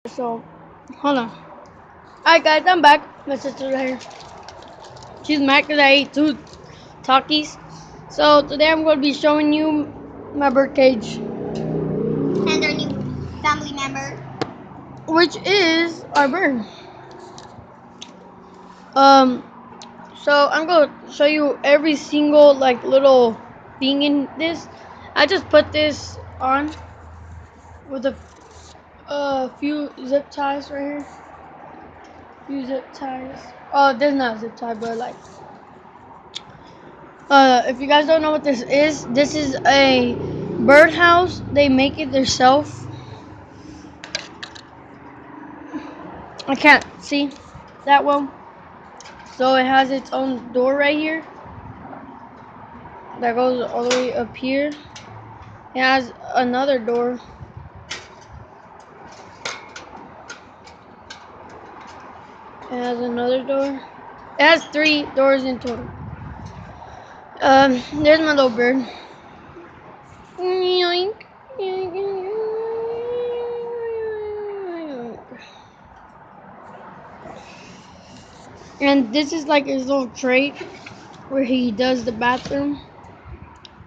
So, hold on. Alright guys, I'm back. My sister's right here. She's mad because I ate 2 Takis. So today I'm going to be showing you my bird cage. And our new family member. Which is our bird. So I'm going to show you every single little thing in this. I just put this on with a few zip ties right here. Few zip ties. Oh, there's not a zip tie, but if you guys don't know what this is a birdhouse. They make it themselves. I can't see that well. So it has its own door right here that goes all the way up here. It has another door. It has another door. It has 3 doors in total. There's my little bird. Yoink. And this is like his little tray where he does the bathroom.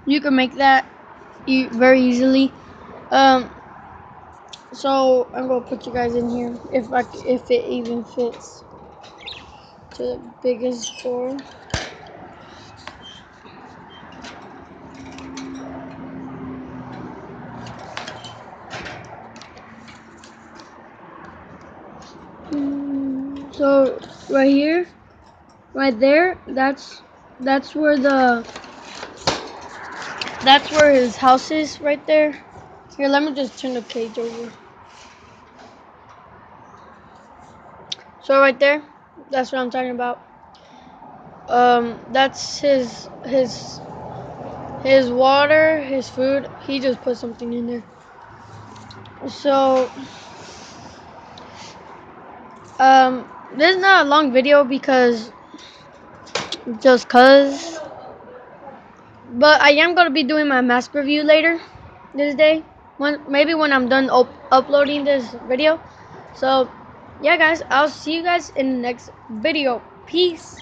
You can make that very easily. So I'm gonna put you guys in here if it even fits to the biggest door. So right here, right there, that's where his house is right there. Here, let me just turn the cage over. So right there, that's what I'm talking about. That's his water, his food. He just put something in there. So this is not a long video because just cause. But I am gonna be doing my mask review later this day. Maybe when I'm done uploading this video. So yeah, guys, I'll see you guys in the next video. Peace.